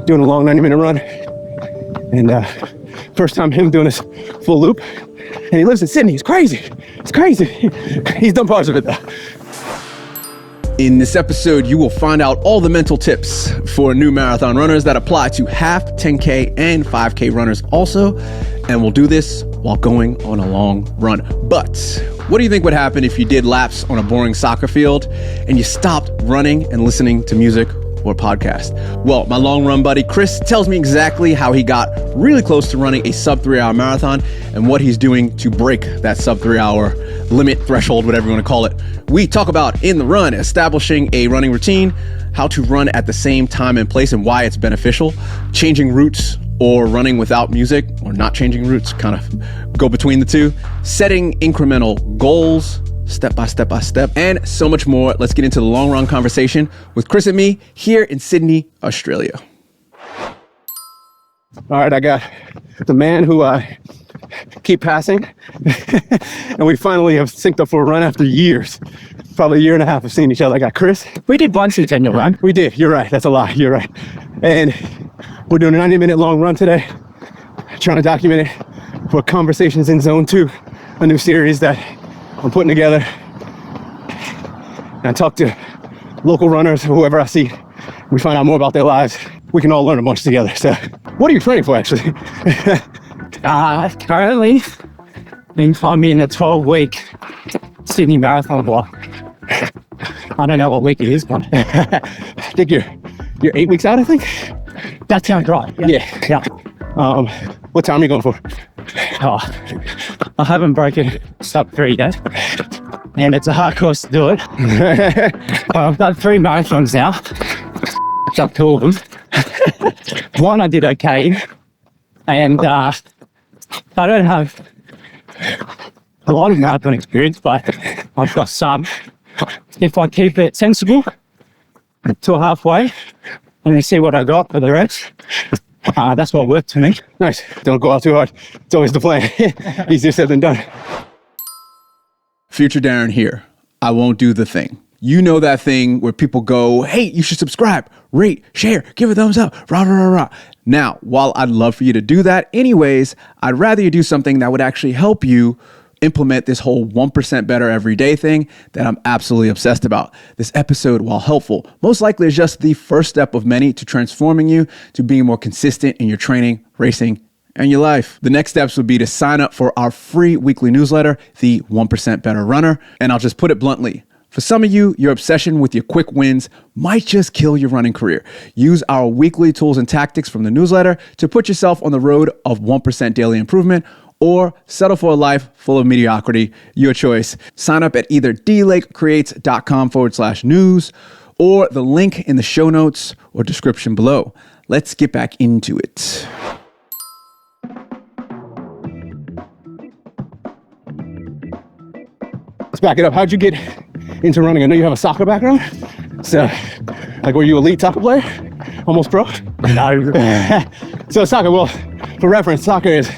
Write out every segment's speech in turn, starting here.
doing a long 90-minute run. And first time him doing this full loop. And he lives in Sydney. It's crazy. It's crazy. He's done parts of it though. In this episode, you will find out all the mental tips for new marathon runners that apply to half, 10K, and 5K runners also. And we'll do this while going on a long run. But what do you think would happen if you did laps on a boring soccer field and you stopped running and listening to music or podcast? Well, my long run buddy Chris tells me exactly how he got really close to running a sub-3-hour marathon and what he's doing to break that sub-3-hour limit, threshold, whatever you want to call it. We talk about in the run, establishing a running routine, how to run at the same time and place and why it's beneficial, changing routes or running without music or not changing routes, kind of go between the two, setting incremental goals, step by step by step, and so much more. Let's get into the long run conversation with Chris and me here in Sydney, Australia. All right, I got the man who I keep passing. And we finally have synced up for a run after years. Probably a year and a half of seeing each other. I got Chris. We did one Centennial run. We did. You're right. That's a lie. You're right. And we're doing a 90-minute long run today. Trying to document it for Conversations in Zone 2, a new series that I'm putting together. And I talk to local runners, whoever I see. We find out more about their lives. We can all learn a bunch together. So what are you training for, actually? Currently, I'm in a 12-week Sydney Marathon block. I don't know what week it is, but I think you're 8 weeks out, I think? that sounds right. Yeah. What time are you going for? Oh, I haven't broken sub-3 yet, and it's a hard course to do it. I've done 3 marathons now. Up 2 of them. One I did okay, and I don't have a lot of marathon experience, but I've got some. If I keep it sensible to halfway and then see what I got for the rest, that's what worked for me. Nice. Don't go out too hard. It's always the plan. Easier said than done. Future Darren here. I won't do the thing. You know that thing where people go, hey, you should subscribe, rate, share, give a thumbs up, rah, rah, rah, rah. Now, while I'd love for you to do that anyways, I'd rather you do something that would actually help you implement this whole 1% better every day thing that I'm absolutely obsessed about. This episode, while helpful, most likely is just the first step of many to transforming you to being more consistent in your training, racing, and your life. The next steps would be to sign up for our free weekly newsletter, the 1% Better Runner. And I'll just put it bluntly. For some of you, your obsession with your quick wins might just kill your running career. Use our weekly tools and tactics from the newsletter to put yourself on the road of 1% daily improvement, or settle for a life full of mediocrity. Your choice. Sign up at either dlakecreates.com/news or the link in the show notes or description below. Let's get back into it. Let's back it up. How'd you get into running? I know you have a soccer background. So, like, were you elite soccer player? Almost pro? No. So soccer, well, for reference, soccer is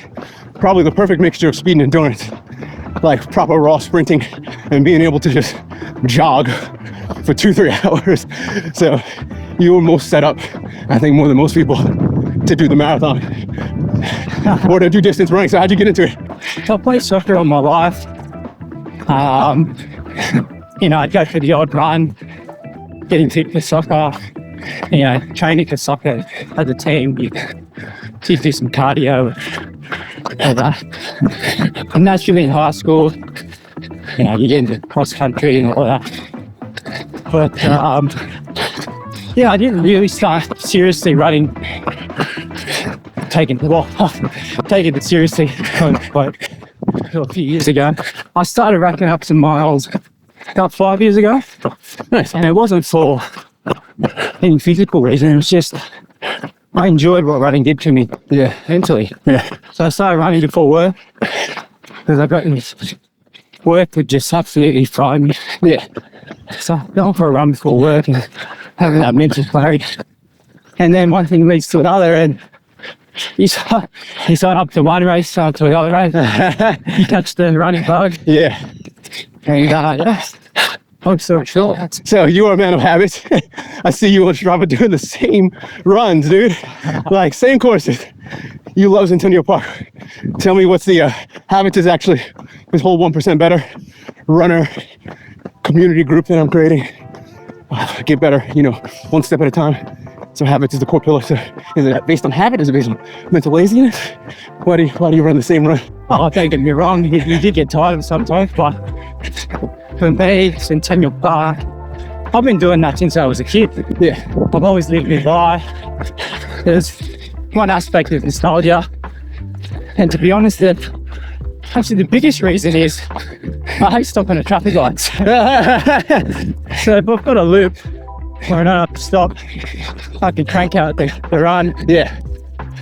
probably the perfect mixture of speed and endurance. Like proper raw sprinting and being able to just jog for 2-3 hours. So you were most set up, I think, more than most people to do the marathon or to do distance running. So how'd you get into it? So I played soccer all my life. I'd go for the odd run, getting fit for soccer, training for soccer as a team. You do some cardio and that. And naturally in high school, you get into cross country and all that. But I didn't really start seriously running, taking it seriously a few years ago. I started racking up some miles about 5 years ago. Nice. And it wasn't for any physical reason. It was just I enjoyed what running did to me mentally. Yeah. So I started running before work because I got this work would just absolutely fry me. Yeah. So going for a run before work and having that mental clarity. And then one thing leads to another, and you sign up to one race, sign up to another race. You catch the running bug. Yeah. And Oh, so sure. So you are a man of habits. I see you on Strava doing the same runs, dude. Like same courses. You love Centennial Park. Tell me what's the habits is actually this whole 1% better runner community group that I'm creating. Get better, one step at a time. So habits is the core pillar. So is it based on habit? Is it based on mental laziness? Why do you run the same run? Oh, don't get me wrong. You did get tired sometimes, but for me, Centennial Park, I've been doing that since I was a kid. Yeah. I've always lived nearby. There's one aspect of nostalgia. And to be honest, actually the biggest reason is I hate stopping at traffic lights. So if I've got a loop where I don't have to stop, I can crank out the run. Yeah.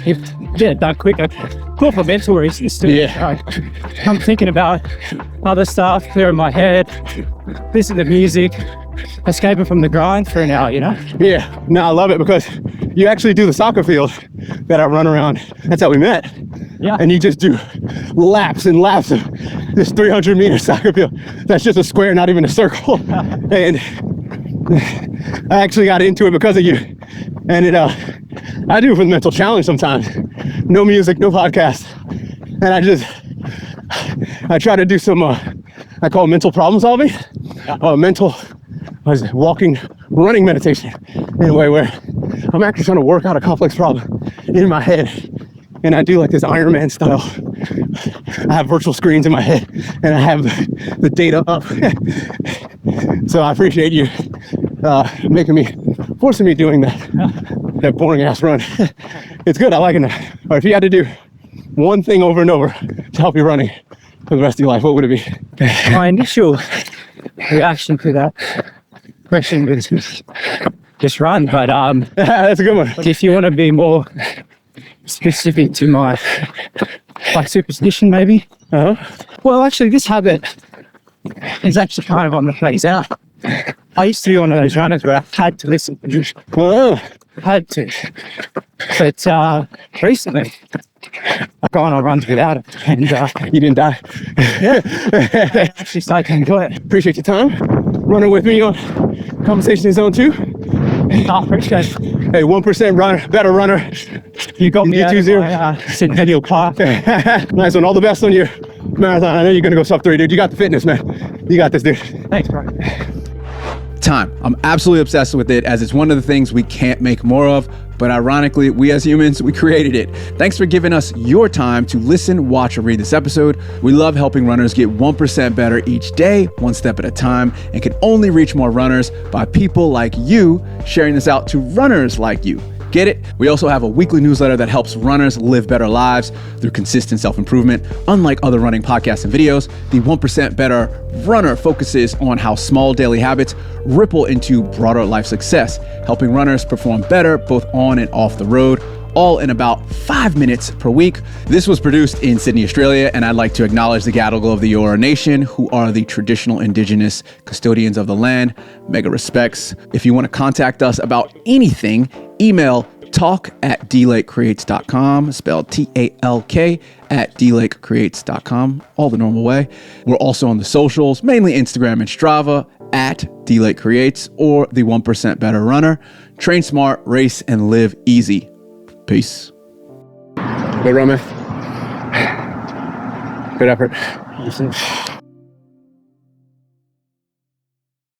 Get it done quicker. Cool for mental reasons too. Yeah. I'm thinking about other stuff, clearing my head, listen to music, escaping from the grind for an hour, Yeah. No, I love it because you actually do the soccer field that I run around. That's how we met. Yeah. And you just do laps and laps of this 300-meter soccer field. That's just a square, not even a circle. And I actually got into it because of you. And I do it for the mental challenge sometimes. No music, no podcast. And I try to do some, I call it mental problem solving. Mental, walking, running meditation in a way where I'm actually trying to work out a complex problem in my head. And I do like this Iron Man style. I have virtual screens in my head and I have the data up. So I appreciate you forcing me doing that boring ass run. It's good, I like it. Or if you had to do one thing over and over to help you running for the rest of your life, what would it be? My initial reaction to that question was just run, but that's a good one. if you want to be more specific to my superstition maybe. Well, actually this habit is actually kind of on the phase out. I used to be one of those runners where I had to listen to music. Had to. But recently I've gone on runs without it and You didn't die. I actually started to enjoy it. Appreciate your time running with me on Conversation in Zone 2. I appreciate it. Hey, 1% runner, better runner. You got me out of 2-0. my Centennial Park. Nice one. All the best on your marathon. I know you're going to go sub 3, dude. You got the fitness, man. You got this, dude. Thanks, bro. Time. I'm absolutely obsessed with it as it's one of the things we can't make more of, but ironically, we as humans, we created it. Thanks for giving us your time to listen, watch, or read this episode. We love helping runners get 1% better each day, one step at a time, and can only reach more runners by people like you sharing this out to runners like you. Get it? We also have a weekly newsletter that helps runners live better lives through consistent self-improvement. Unlike other running podcasts and videos, the 1% Better Runner focuses on how small daily habits ripple into broader life success, helping runners perform better both on and off the road, all in about 5 minutes per week. This was produced in Sydney, Australia, and I'd like to acknowledge the Gadigal of the Eora Nation, who are the traditional indigenous custodians of the land. Mega respects. If you want to contact us about anything, email talk@dlakecreates.com, spelled TALK @dlakecreates.com, all the normal way. We're also on the socials, mainly Instagram and Strava, @dlakecreates or the 1% Better Runner. Train smart, race, and live easy. Peace. Good run, man. Good effort.